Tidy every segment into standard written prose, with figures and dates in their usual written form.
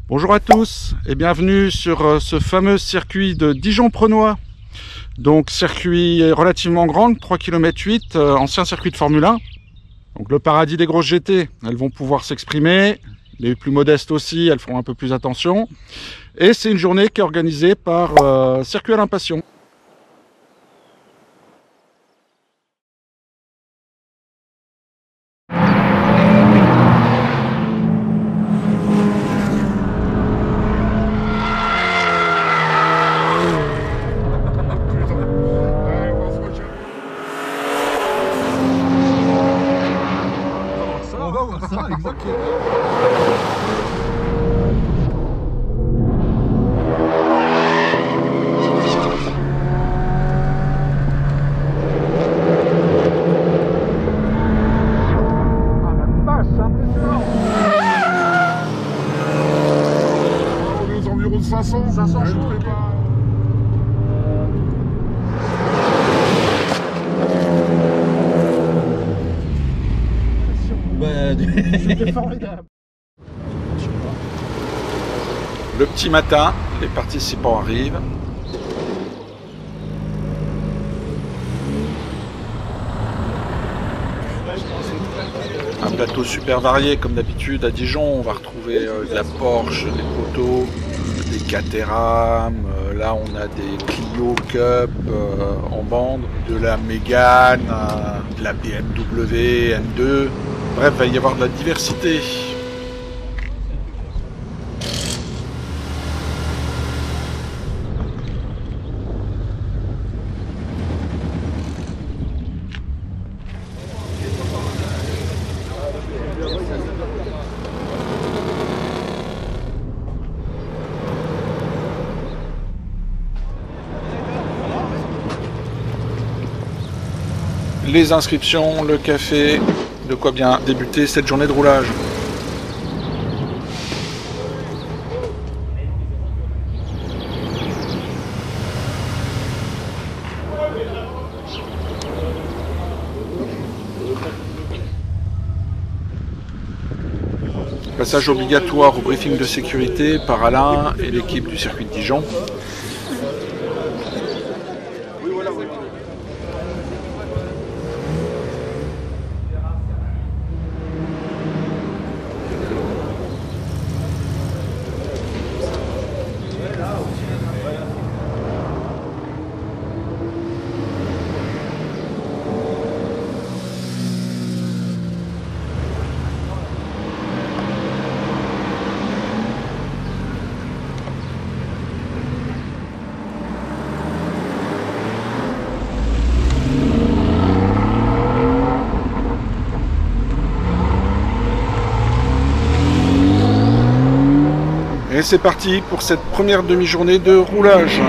Bonjour à tous et bienvenue sur ce fameux circuit de Dijon-Prenois. Donc circuit relativement grand, 3 km 8, ancien circuit de Formule 1. Donc le paradis des grosses GT, elles vont pouvoir s'exprimer. Les plus modestes aussi, elles feront un peu plus attention. Et c'est une journée qui est organisée par Circuit Alain Passion. Ça, exactement. On est aux environs de 500. 500 chevaux. C'était formidable. Le petit matin, les participants arrivent. Un plateau super varié comme d'habitude à Dijon. On va retrouver de la Porsche, des Proto, des Caterham. Là on a des Clio Cup en bande, de la Mégane, de la BMW M2. Bref, il va y avoir de la diversité. Les inscriptions, le café, de quoi bien débuter cette journée de roulage. Passage obligatoire au briefing de sécurité par Alain et l'équipe du circuit de Dijon. Et c'est parti pour cette première demi-journée de roulage.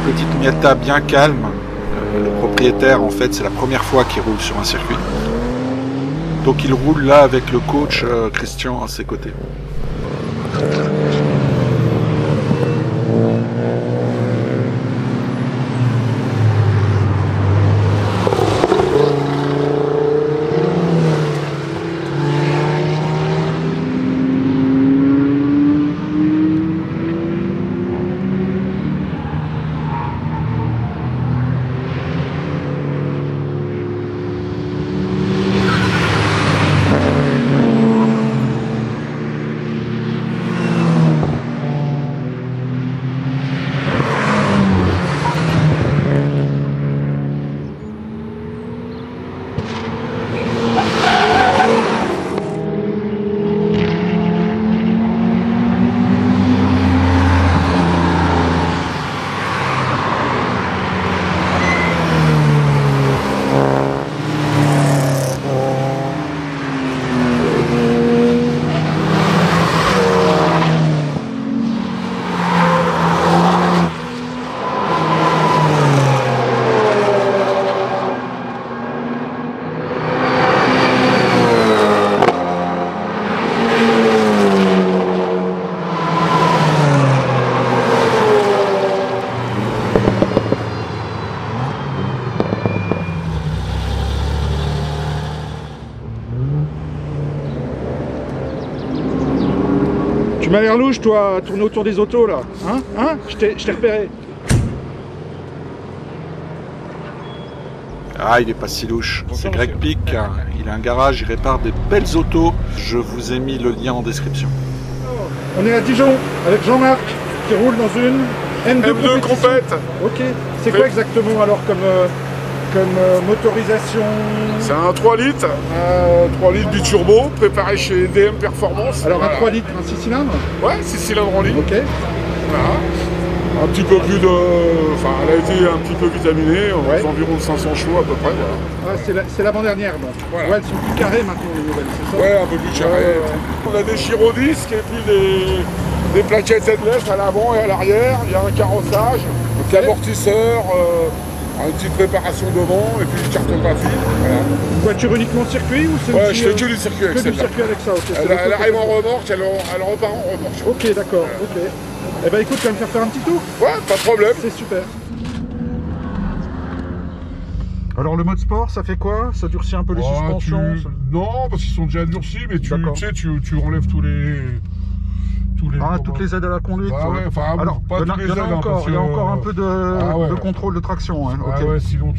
Petite Miata bien calme. Le propriétaire, en fait, c'est la première fois qu'il roule sur un circuit. Donc il roule là avec le coach Christian à ses côtés. Tu m'as l'air louche, toi, à tourner autour des autos, là. Hein? Hein? Je t'ai repéré. Ah, il est pas si louche. C'est Greg Pic. Il a un garage, il répare des belles autos. Je vous ai mis le lien en description. On est à Dijon avec Jean-Marc qui roule dans une M2 compète. Ok. C'est quoi exactement alors comme motorisation? C'est un 3 litres, 3 litres biturbo, préparé chez DM Performance. Alors voilà. un 3 litres, un 6 cylindres? Ouais, 6 cylindres en ligne. Ok. Voilà. Un petit peu plus de... Enfin, elle a été un petit peu vitaminée, Ouais. aux environs de 500 chevaux à peu près. Voilà. Ah, c'est l'avant-dernière donc. Voilà. Ouais, elles sont plus carrées maintenant les nouvelles, c'est ça? Ouais, un peu plus carré. On a des gyrodisques et puis des plaquettes headless à l'avant et à l'arrière. Il y a un carrossage, des amortisseurs, une petite préparation devant et puis une cartographie. Voilà. Voiture uniquement circuit ou c'est Ouais, aussi, je fais que du circuit avec que du celle-là. circuit avec ça, ok. C'est Elle l'auto arrive que- en remorque, elle repart en remorque. Ok, d'accord, ok. Eh ben écoute, tu vas me faire un petit tour? Ouais, pas de problème. C'est super. Alors le mode sport, ça fait quoi? Ça durcit un peu les suspensions? Non, parce qu'ils sont déjà durcis, mais tu sais, tu enlèves tous les... Ah, toutes les aides à la conduite. Ah ouais, enfin, alors, pas toutes les aides, hein, parce il y a que- encore un peu de, ouais. de contrôle de traction. Hein. Ah ok. ouais, sinon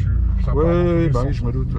ça part dans tous Ouais, les bah sens. oui, je me doute.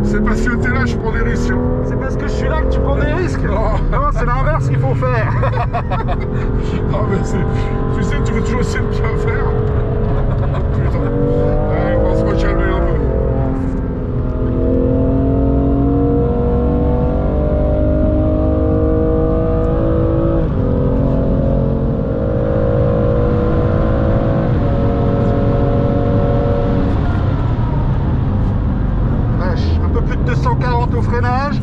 C'est parce que t'es là, je prends des risques. C'est parce que je suis là que tu prends des risques. Oh. Non, c'est l'inverse qu'il faut faire. Non mais c'est... Tu sais, tu veux toujours essayer de bien faire. Putain. Allez, on va se recalmer un peu. Vache, un peu plus de 240 au freinage.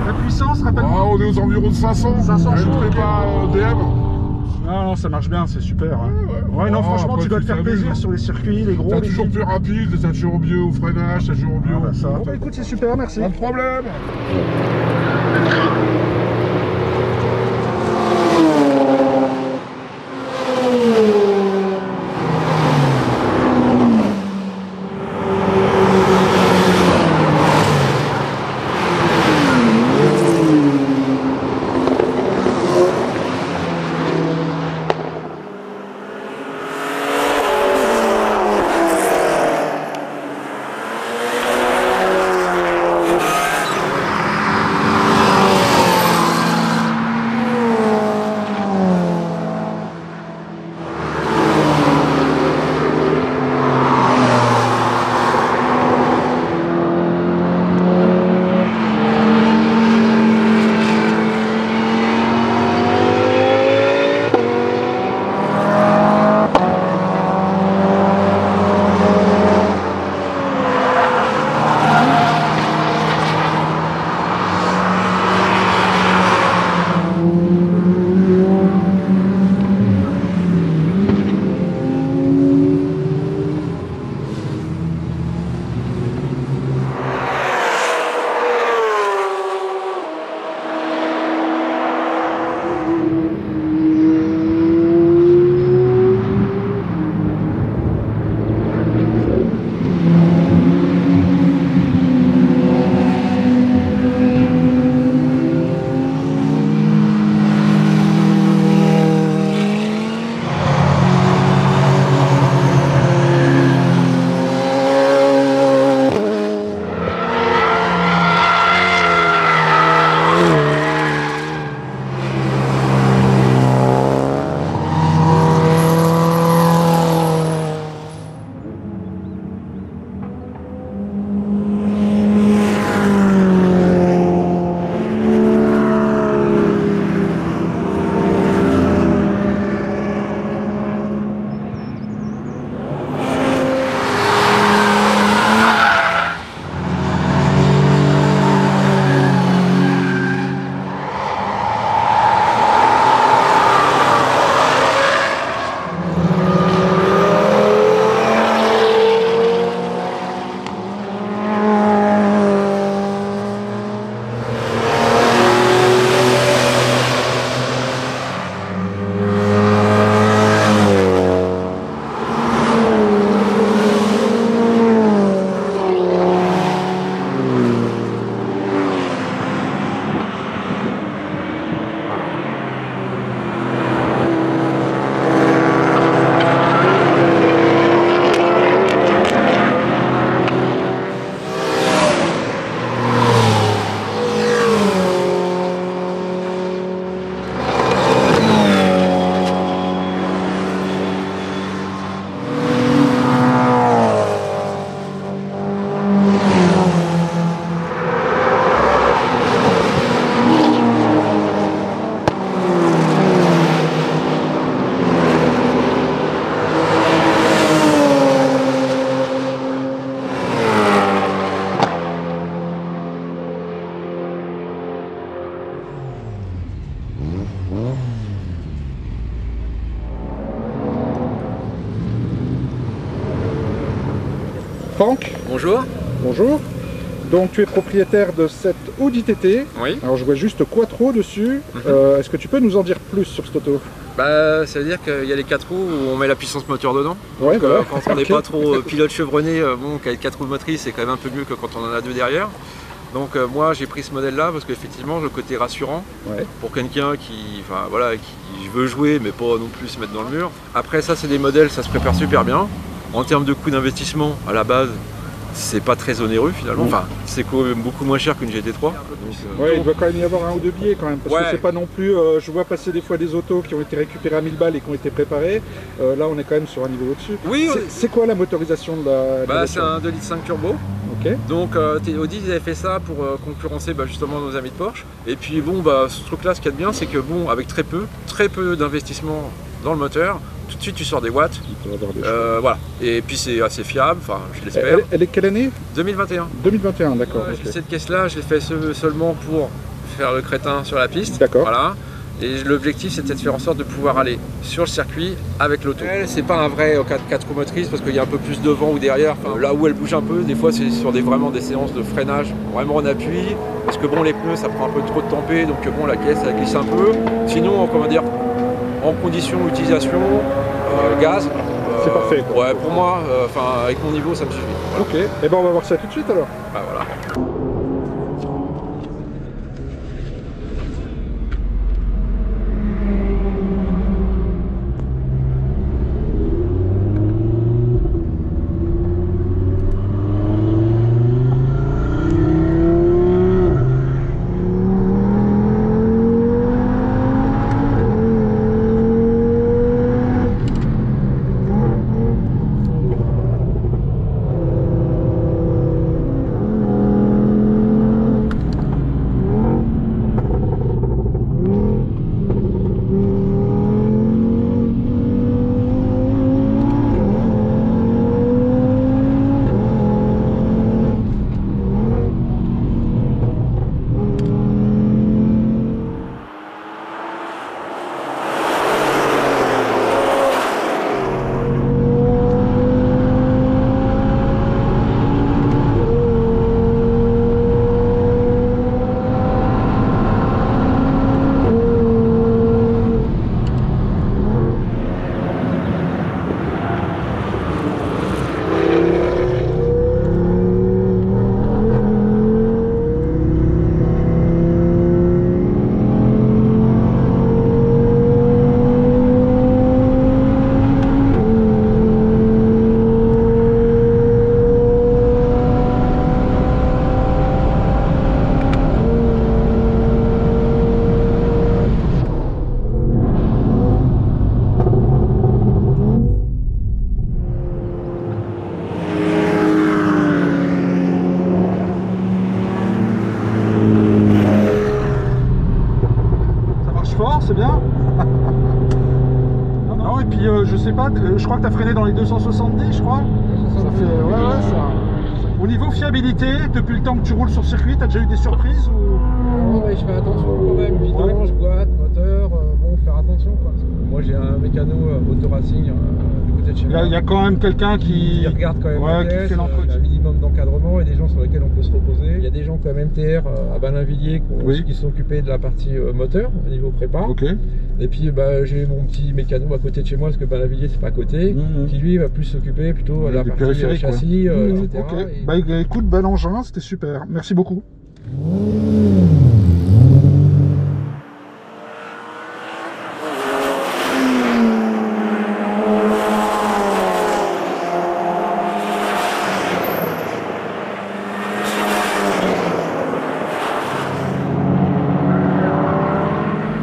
La puissance, rappelle-moi. Ah, on est aux environs de 500. 500 Elle chevaux, prépare DM. Non, non, ça marche bien, c'est super. Hein. Ouais, Non, oh, franchement, après, tu dois te tu faire t'amuses, plaisir hein. sur les circuits, les gros. T'as les toujours petits. plus rapide, t'as toujours mieux au freinage, t'as toujours mieux. Ah, bah, ça. Bon, bah, écoute, c'est super, merci. Pas de problème. Bonjour. Bonjour. Donc tu es propriétaire de cette Audi TT. Oui. Alors je vois juste Quattro dessus. Est-ce que tu peux nous en dire plus sur cette auto? Bah, ça veut dire qu'il y a les 4 roues où on met la puissance moteur dedans. Ouais, Donc, voilà. quand on n'est pas trop pilote chevronné, bon, qu'avec 4 roues motrices, c'est quand même un peu mieux que quand on en a 2 derrière. Donc moi j'ai pris ce modèle là parce qu'effectivement le côté rassurant pour quelqu'un qui veut jouer mais pas non plus se mettre dans le mur. Après ça c'est des modèles, ça se prépare super bien. En termes de coût d'investissement à la base, c'est pas très onéreux finalement, enfin c'est quand même beaucoup moins cher qu'une GT3. Il doit quand même y avoir un ou deux billets quand même, parce que c'est pas non plus, je vois passer des fois des autos qui ont été récupérées à 1000 balles et qui ont été préparées, là on est quand même sur un niveau au-dessus. Oui, c'est quoi la motorisation de la c'est un 2,5 litres turbo. Donc Audi ils avaient fait ça pour concurrencer justement nos amis de Porsche. Et puis bon ce truc là, ce qu'il y a de bien c'est que bon avec très peu d'investissement dans le moteur, tout de suite tu sors des watts. Voilà. Et puis c'est assez fiable, enfin je l'espère. Elle est quelle année? 2021. 2021, d'accord. Cette caisse là je l'ai fait seulement pour faire le crétin sur la piste. D'accord. Voilà. Et l'objectif c'était de faire en sorte de pouvoir aller sur le circuit avec l'auto. C'est pas un vrai 4 roues motrices parce qu'il y a un peu plus devant ou derrière. Enfin, là où elle bouge un peu, des fois c'est sur vraiment des séances de freinage vraiment en appui. Parce que bon les pneus ça prend un peu trop de tempé, donc bon la caisse elle glisse un peu. Sinon comment dire, en condition d'utilisation, gaz. C'est parfait. Quoi. Ouais pour moi, avec mon niveau ça me suffit. Voilà. Ok, et ben on va voir ça tout de suite alors. Bah voilà. C'est bien. Non, et puis je sais pas, je crois que tu as freiné dans les 270, je crois. Ça fait, ça. Au niveau fiabilité, depuis le temps que tu roules sur circuit, tu as déjà eu des surprises ou... Non, mais je fais attention quand même, vidange, boîte, moteur, bon, faire attention quoi. Moi j'ai un mécano auto-racing du côté de chez moi. Il y a quand même quelqu'un qui regarde quand même qui fait l'entretien. Un minimum d'encadrement et des gens sur lesquels on peut se reposer. Il y a des gens comme MTR à Ballainvilliers qui sont occupés de la partie moteur au niveau prépa. Et puis j'ai mon petit mécano à côté de chez moi parce que Ballainvilliers c'est pas à côté, qui lui va plus s'occuper plutôt de la partie châssis, etc. Et... écoute, bel engin, c'était super. Merci beaucoup.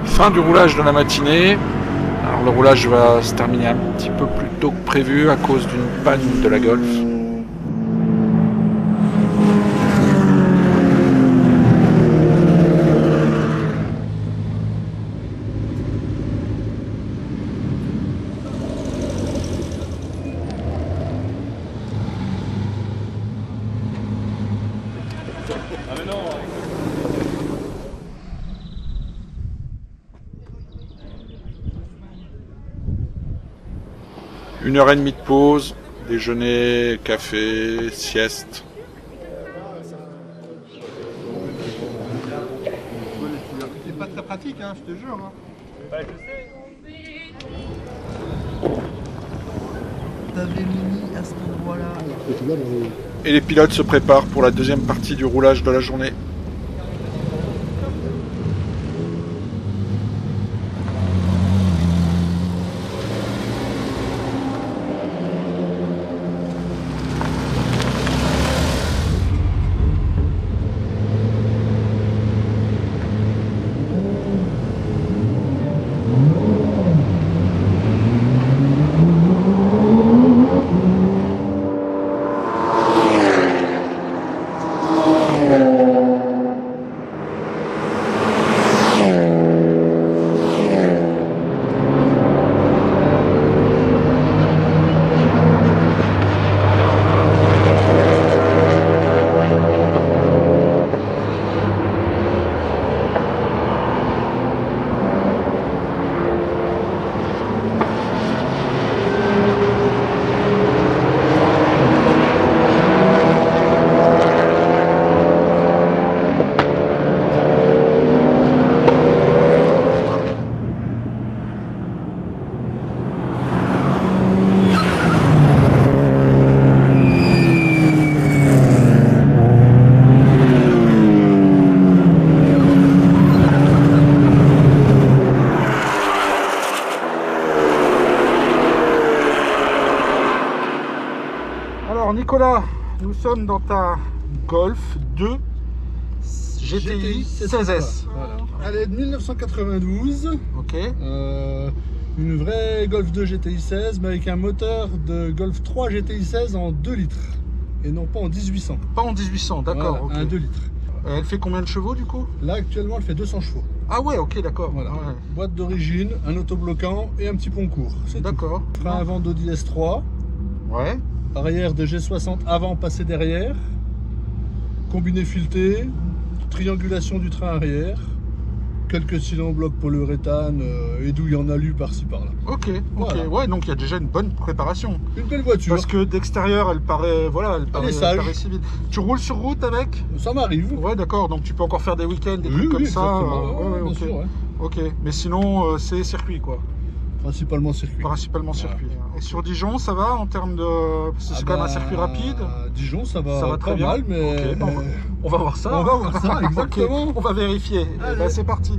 Fin du roulage de la matinée. Alors le roulage va se terminer un petit peu plus tôt que prévu à cause d'une panne de la Golf. Une heure et demie de pause, déjeuner, café, sieste. pratique, hein, je te jure. Hein. Bah, je sais. T'avais mis à cet endroit-là. Et les pilotes se préparent pour la deuxième partie du roulage de la journée. Alors Nicolas, nous sommes dans ta Golf 2 GTI 16S. Voilà. Elle est de 1992. Ok. Une vraie Golf 2 GTI 16, mais avec un moteur de Golf 3 GTI 16 en 2 litres. Et non pas en 1800. Pas en 1800, d'accord. Voilà, ok. un 2 litres. Elle fait combien de chevaux du coup? Là, actuellement, elle fait 200 chevaux. Ah ouais, ok, d'accord. Voilà. Ouais. Boîte d'origine, un autobloquant et un petit pont court. C'est tout. D'accord. Frein avant d'Audi S3. Ouais. Arrière de G60 avant, passé derrière. Combiné fileté. Triangulation du train arrière. Quelques cylindres en bloc polyuréthane et douille en alu par-ci par-là. Ok, ok. Voilà. Ouais, donc il y a déjà une bonne préparation. Une belle voiture. Parce que d'extérieur, elle paraît, voilà, elle paraît, est sage. elle paraît civile. Tu roules sur route avec? Ça m'arrive. Ouais, d'accord. Donc tu peux encore faire des week-ends, des Oui, trucs oui, comme ça. exactement. Ouais, Bien ok. sûr, ouais. Ok. Mais sinon, c'est circuit, quoi. Principalement circuit. Principalement Voilà. circuit. Et sur Dijon, ça va en termes de. Parce que c'est quand même un circuit rapide. Dijon, ça va très pas bien. mal, mais Ok, bon, on va voir ça. on va voir ça, exactement. Ok, on va vérifier. Eh Allez. ben, c'est parti.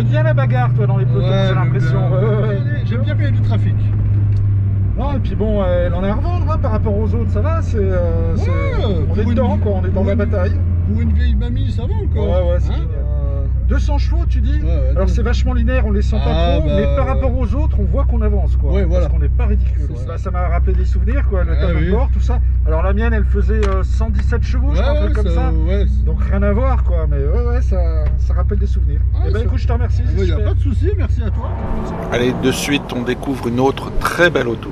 T'aimes bien la bagarre, toi, dans les pelotons, j'ai l'impression. J'aime bien quand il y a du trafic. Non, et puis bon, elle en a à revendre hein, par rapport aux autres, ça va, on est dedans, quoi, on est dans la bataille. Pour une vieille mamie, ça va encore. Ouais, c'est génial. 200 chevaux, tu dis? Alors c'est vachement linéaire, on les sent pas trop, mais par rapport aux autres, on voit qu'on avance, quoi. Ouais, voilà. Parce qu'on n'est pas ridicule. Bah, ça m'a rappelé des souvenirs, quoi, le tableau de bord, tout ça. Alors la mienne, elle faisait 117 chevaux, je crois, un truc comme ça. Donc rien à voir, quoi, mais ouais, ça rappelle des souvenirs. Eh ben écoute, je te remercie. Il n'y a pas de souci, merci à toi. Allez, de suite, on découvre une autre très belle auto.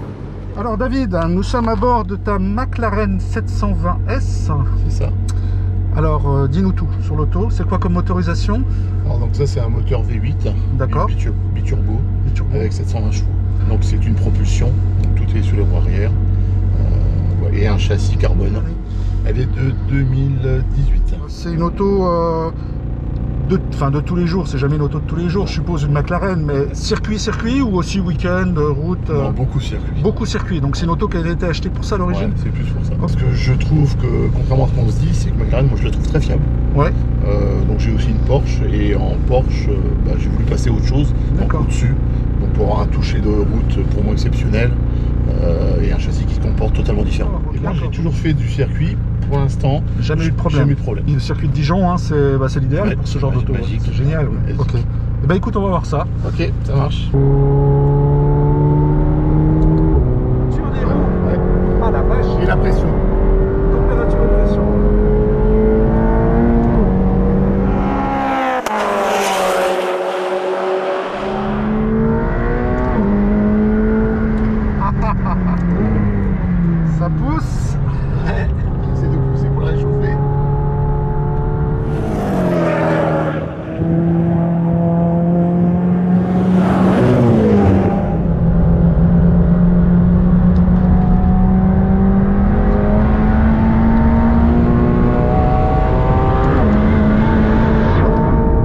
Alors David, nous sommes à bord de ta McLaren 720S. C'est ça. Alors dis-nous tout sur l'auto, c'est quoi comme motorisation? Alors donc ça c'est un moteur V8. D'accord. Biturbo avec 720 chevaux. Donc c'est une propulsion, donc tout est sur les roues arrière. Et un châssis carbone. Elle est de 2018. C'est une auto de tous les jours, c'est jamais une auto de tous les jours, je suppose, une McLaren, mais circuit ou aussi week-end, route? Non, beaucoup circuit. Beaucoup circuit, donc c'est une auto qui a été achetée pour ça à l'origine? Ouais, c'est plus pour ça. Parce que je trouve que, contrairement à ce qu'on se dit, c'est que McLaren, moi je la trouve très fiable. Ouais. Donc j'ai aussi une Porsche, et en Porsche, j'ai voulu passer à autre chose, donc au-dessus, donc pour avoir un toucher de route pour moi exceptionnel, et un châssis qui se comporte totalement différent. Et moi j'ai toujours fait du circuit. Pour l'instant, jamais eu de problème. Jamais eu de problème. Le circuit de Dijon, hein, c'est l'idéal pour ce genre d'auto. C'est génial. Ok. Et bah écoute, on va voir ça. Ok, ça marche. Sur des roues. Ouais. Ah la vache. Et la pression. Température et pression. Ça pousse. J'essaie de pousser pour la réchauffer.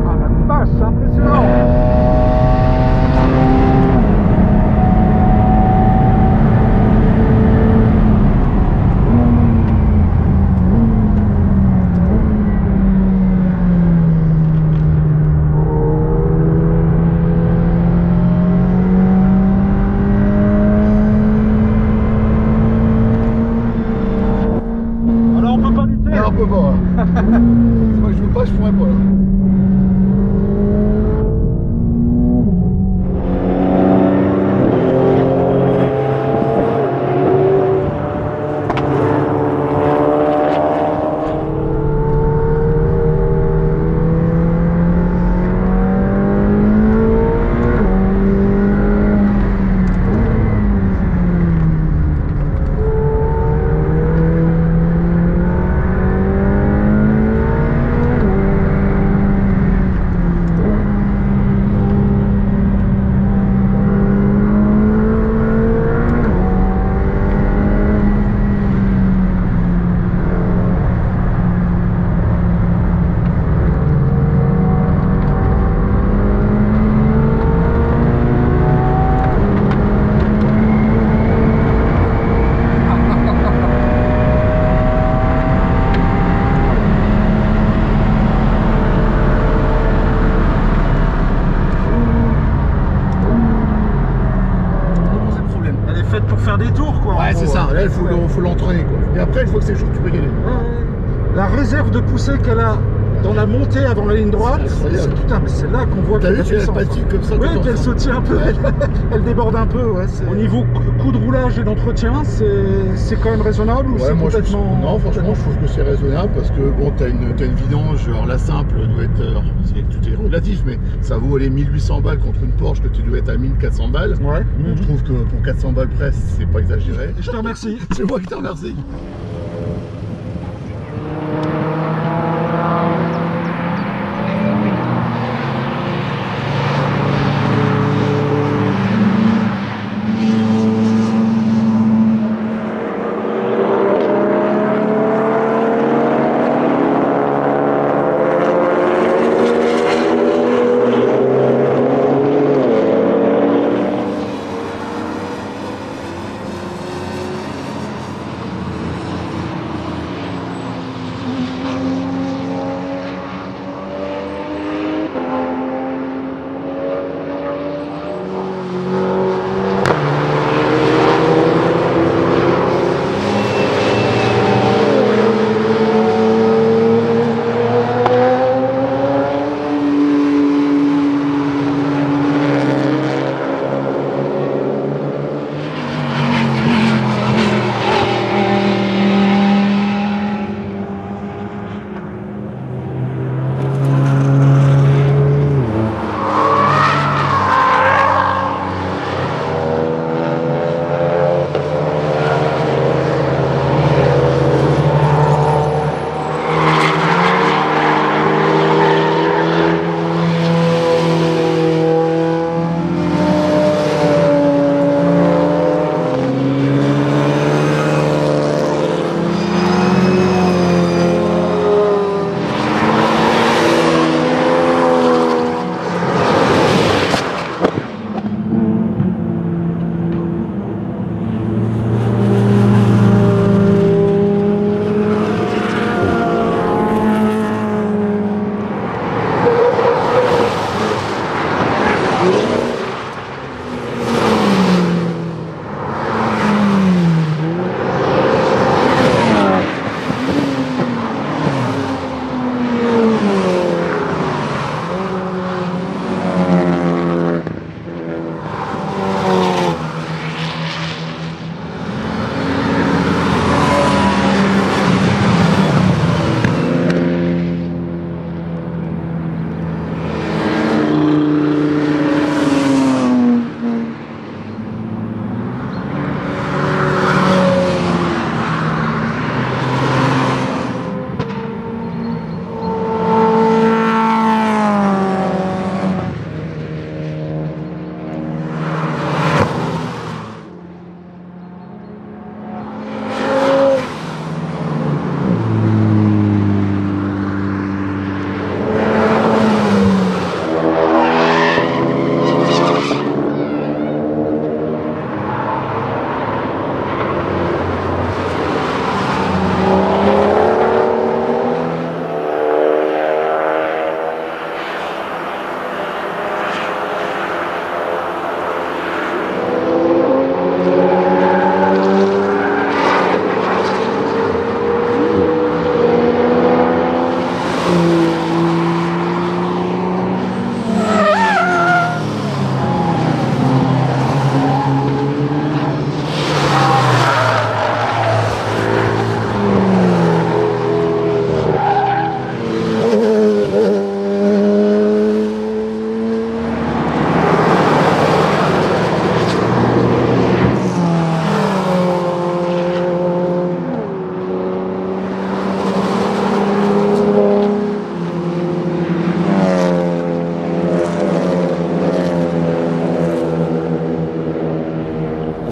Ah la vache, c'est impressionnant. Alors on peut pas lutter. Non, on peut pas. C'est moi que je veux pas, je pourrais pas. Là. Pour faire des tours, quoi. Ouais, c'est ça. Là, il faut l'entraîner, quoi. Et après, une fois que c'est chaud, tu peux y aller. La réserve de poussée qu'elle a dans la montée avant la ligne droite, putain, mais c'est là qu'on voit T'as qu'elle vu qu'elle patine comme ça? Oui, qu'elle sautille un peu, elle déborde un peu. Ouais, au niveau coût de roulage et d'entretien, c'est quand même raisonnable ou c'est complètement... Non, franchement, je trouve que c'est raisonnable parce que bon, t'as une vidange, alors la simple doit être, tout est relatif, mais ça vaut les 1800 balles contre une Porsche que tu dois être à 1400 balles. Ouais. Je trouve que pour 400 balles près, c'est pas exagéré. Je te remercie. C'est moi qui te remercie.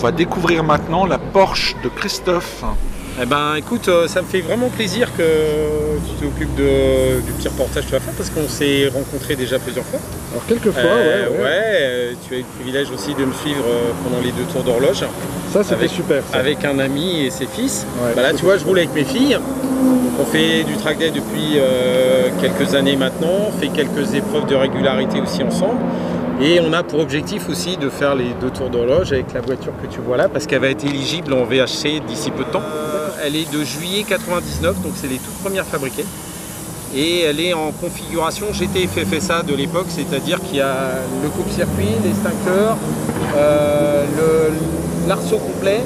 va découvrir maintenant la Porsche de Christophe. Eh ben écoute, ça me fait vraiment plaisir que tu t'occupes du petit reportage que tu vas faire parce qu'on s'est rencontrés déjà plusieurs fois. Alors quelques fois, tu as eu le privilège aussi de me suivre pendant les 2 tours d'horloge. Ça c'était super. Ça. Avec un ami et ses fils. Ouais, là tu vois, je roule avec mes filles. Donc, on fait du track day depuis quelques années maintenant, on fait quelques épreuves de régularité aussi ensemble. Et on a pour objectif aussi de faire les 2 tours d'horloge avec la voiture que tu vois là parce qu'elle va être éligible en VHC d'ici peu de temps. Elle est de juillet 99, donc c'est les toutes premières fabriquées. Et elle est en configuration GT-FFSA de l'époque, c'est-à-dire qu'il y a le coupe-circuit, l'extincteur, l'arceau complet,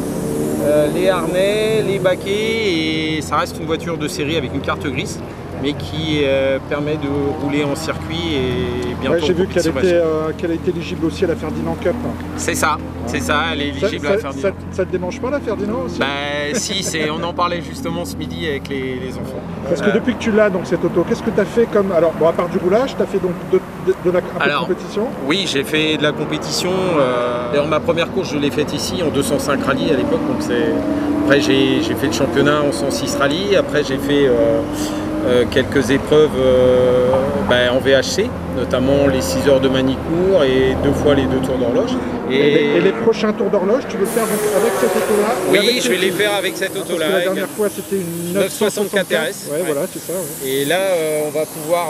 les harnais, les baquets, et ça reste une voiture de série avec une carte grise, mais qui permet de rouler en circuit et bientôt. J'ai vu qu'elle était éligible aussi à la Ferdinand Cup. C'est ça, elle est éligible à la Ferdinand. Ça te démange pas la Ferdinand aussi? Si, on en parlait justement ce midi avec les enfants. Parce que depuis que tu l'as, donc cette auto, qu'est-ce que tu as fait comme. Alors, bon, à part du roulage, tu as fait donc de la compétition? Oui, j'ai fait de la compétition. D'ailleurs, ma première course, je l'ai faite ici en 205 rallye à l'époque. Après, j'ai fait le championnat en 106 rallye. Après, j'ai fait. Quelques épreuves en VHC, notamment les 6 heures de Manicourt et 2 fois les 2 tours d'horloge. Et les prochains tours d'horloge, tu veux faire donc avec cette auto-là? Oui, je vais les faire avec cette auto-là. La dernière fois, c'était une 964 RS. Ouais, voilà, c'est ça. Ouais. Et là, on va pouvoir,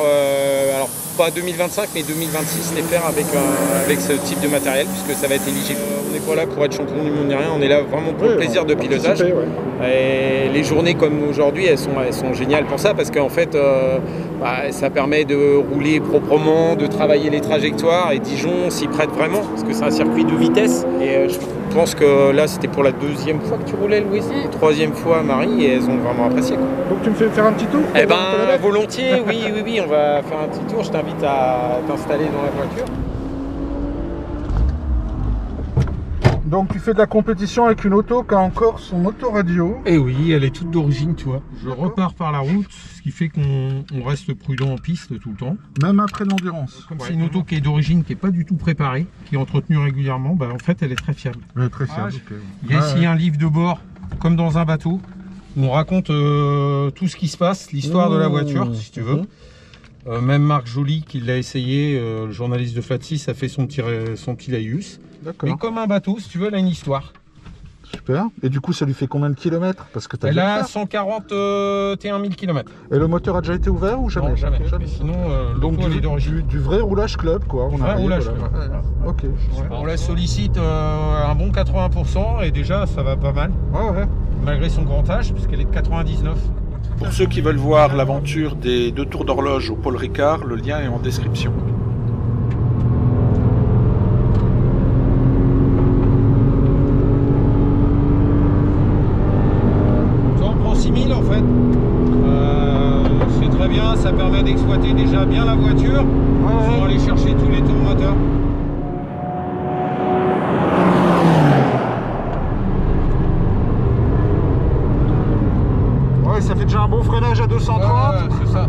alors pas 2025, mais 2026, les faire avec ce type de matériel, puisque ça va être éligible. On n'est pas là pour être champion du monde ni rien, on est là vraiment pour le plaisir de pilotage. Et les journées comme aujourd'hui, elles sont géniales pour ça, parce qu'en fait, ça permet de rouler proprement, de travailler les trajectoires, et Dijon s'y prête vraiment, parce que c'est un circuit de vitesse. Et je pense que là, c'était pour la 2e fois que tu roulais, Louis, 3e fois, Marie, et elles ont vraiment apprécié. Donc tu me fais faire un petit tour? Eh ben, volontiers, oui, on va faire un petit tour. Je t'invite à t'installer dans la voiture. Donc tu fais de la compétition avec une auto qui a encore son autoradio. Eh oui, elle est toute d'origine, tu vois. Je repars par la route, ce qui fait qu'on reste prudent en piste tout le temps. Même après l'endurance. Comme c'est une auto qui est d'origine, qui n'est pas du tout préparée, qui est entretenue régulièrement, en fait elle est très fiable. Elle est très fiable, ok. Il y a ici un livre de bord, comme dans un bateau, où on raconte tout ce qui se passe, l'histoire de la voiture, si tu veux. Même Marc Joly, qui l'a essayé, le journaliste de Flat 6, a fait son petit Laïus. Mais comme un bateau, si tu veux, elle a une histoire. Super. Et du coup, ça lui fait combien de kilomètres? Parce que elle a 141 000 km. Et le moteur a déjà été ouvert ou jamais? Non, jamais. Sinon, donc du vrai roulage club, quoi. Vrai roulage club. Ok. On la sollicite un bon 80% et déjà, ça va pas mal. Ouais. Malgré son grand âge, puisqu'elle est de 99. Pour ceux qui veulent voir l'aventure des 2 tours d'horloge au Paul Ricard, le lien est en description. On prend 6000 en fait. C'est très bien, ça permet d'exploiter déjà bien la voiture sans aller chercher tous les tours moteurs. Ça fait déjà un bon freinage à 230. C'est ça.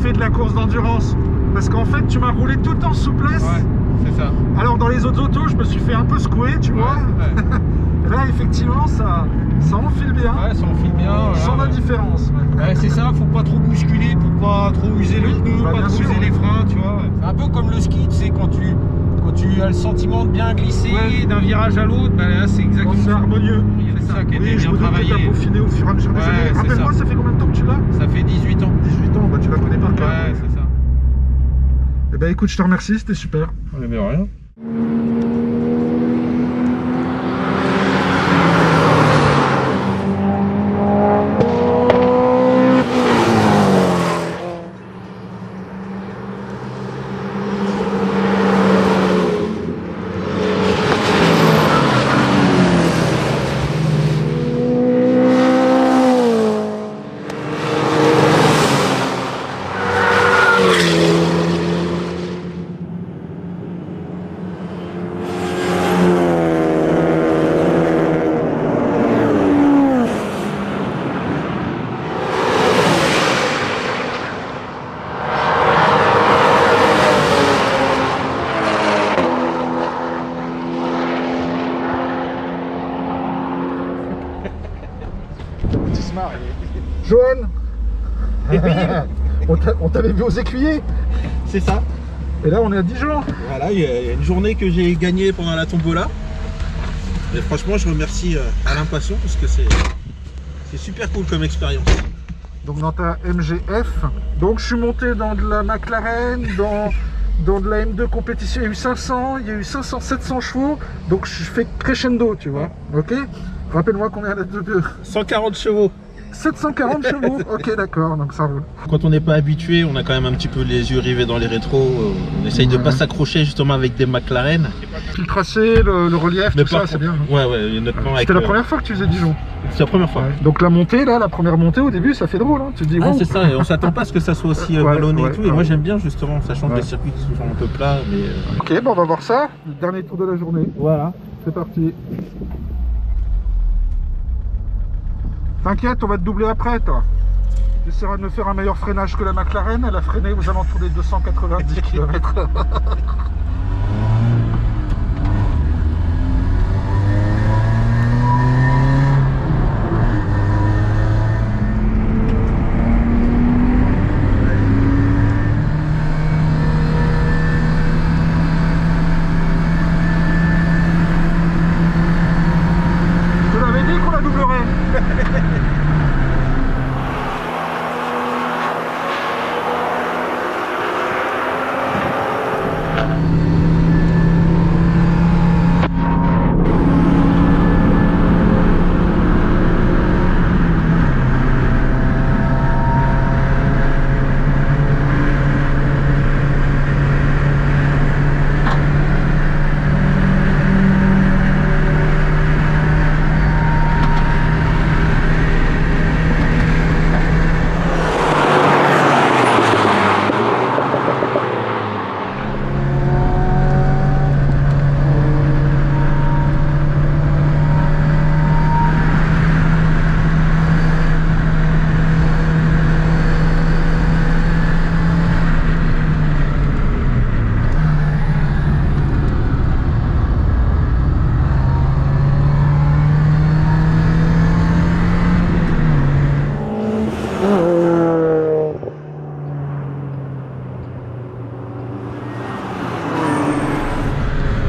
De la course d'endurance parce qu'en fait tu m'as roulé tout en souplesse ça. Alors dans les autres autos, je me suis fait un peu secouer, tu vois. Ouais. Là, effectivement, ça enfile bien. Ouais, ça enfile bien. On sent la différence. Ouais, c'est ça, faut pas trop bousculer pour pas trop user le pneu, bah, pas trop user les freins, tu vois. C'est un peu comme le ski, tu sais, quand tu as le sentiment de bien glisser d'un virage à l'autre, bah là c'est exactement c'est harmonieux. C'est ça qui a Oui, été je bien me doute que travaillé. t'as peaufiné au fur et à mesure des années. c'est Rappelle-moi, ça fait combien de temps que tu l'as? Ça fait 18 ans. 18 ans, bah tu la connais par cœur. Ouais, c'est ça. Eh ben écoute, je te remercie, c'était super. On est bien rien. Johan, on t'avait vu aux écuyers. C'est ça. Et là, on est à Dijon. Voilà, il y a une journée que j'ai gagnée pendant la tombola. Et franchement, je remercie Alain Passion parce que c'est super cool comme expérience. Donc dans ta MGF. Donc je suis monté dans de la McLaren, dans de la M2 compétition. Il y a eu 500, il y a eu 500, 700 chevaux. Donc je fais crescendo, tu vois. Ok. Rappelle-moi combien il y a de 140 chevaux. 740 chevaux. Ok, d'accord. Donc ça roule. Quand on n'est pas habitué, on a quand même un petit peu les yeux rivés dans les rétros. On essaye de pas s'accrocher justement avec des McLaren. Le tracé, le relief, Mais tout ça, c'est bien. Ouais, honnêtement. C'était la première fois que tu faisais Dijon. C'est la première fois. Ouais. Donc la montée, là, la première montée au début, ça fait drôle. Hein. Tu te dis, Ah, wow. c'est ça, et on s'attend pas à ce que ça soit aussi ballonné et tout. Et moi j'aime bien justement, sachant que les circuits sont un peu plats. Mais Ok, bon, on va voir ça. Le dernier tour de la journée. voilà. C'est parti. T'inquiète, on va te doubler après, toi. Tu essaieras de me faire un meilleur freinage que la McLaren. Elle a freiné aux alentours des 290 km. Je te l'avais dit qu'on la doublerait.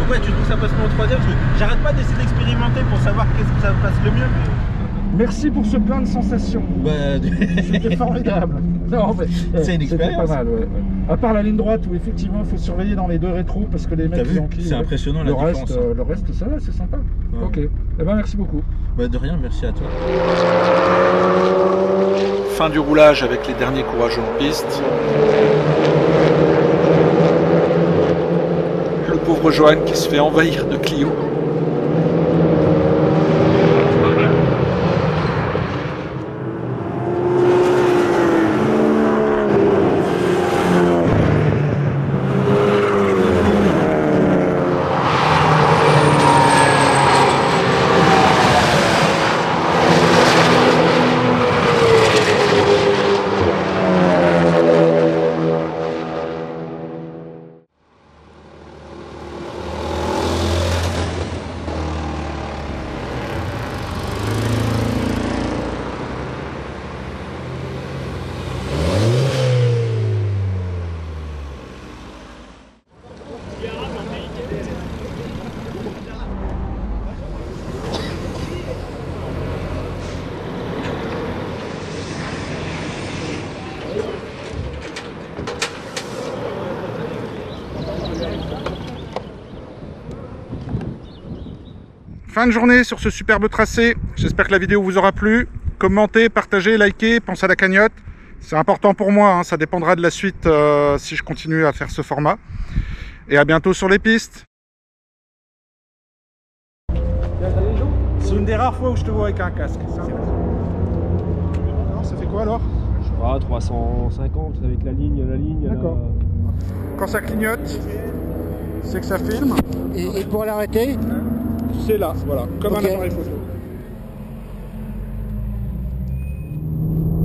Donc ouais, tu trouves ça passe mieux en troisième parce que j'arrête pas d'essayer d'expérimenter pour savoir qu'est-ce que ça passe le mieux. Merci pour ce plein de sensations. Bah, C'était formidable. Non, mais, c'est une c'était expérience. pas mal, ouais. À part la ligne droite où effectivement il faut surveiller dans les deux rétros parce que les mecs T'as vu, ils enquillent. c'est impressionnant la différence. Le reste ça va, c'est sympa. Ouais. Ok. Eh ben merci beaucoup. Bah, de rien, merci à toi. Fin du roulage avec les derniers courageux en piste. Le pauvre Johan qui se fait envahir de Clio. Fin de journée sur ce superbe tracé. J'espère que la vidéo vous aura plu. Commentez, partagez, likez, pensez à la cagnotte. C'est important pour moi, hein. Ça dépendra de la suite si je continue à faire ce format. Et à bientôt sur les pistes. C'est une des rares fois où je te vois avec un casque. Alors, ça fait quoi alors? Je sais pas, 350 avec la ligne. D'accord. Quand ça clignote, c'est que ça filme. Et pour l'arrêter? C'est là, voilà, comme un appareil photo.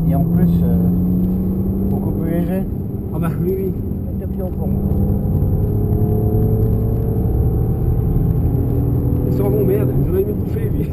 Et en plus, beaucoup plus léger. Ah bah oui. Un papillon pour moi. Il sent bon, merde, j'en ai mis bouffé lui.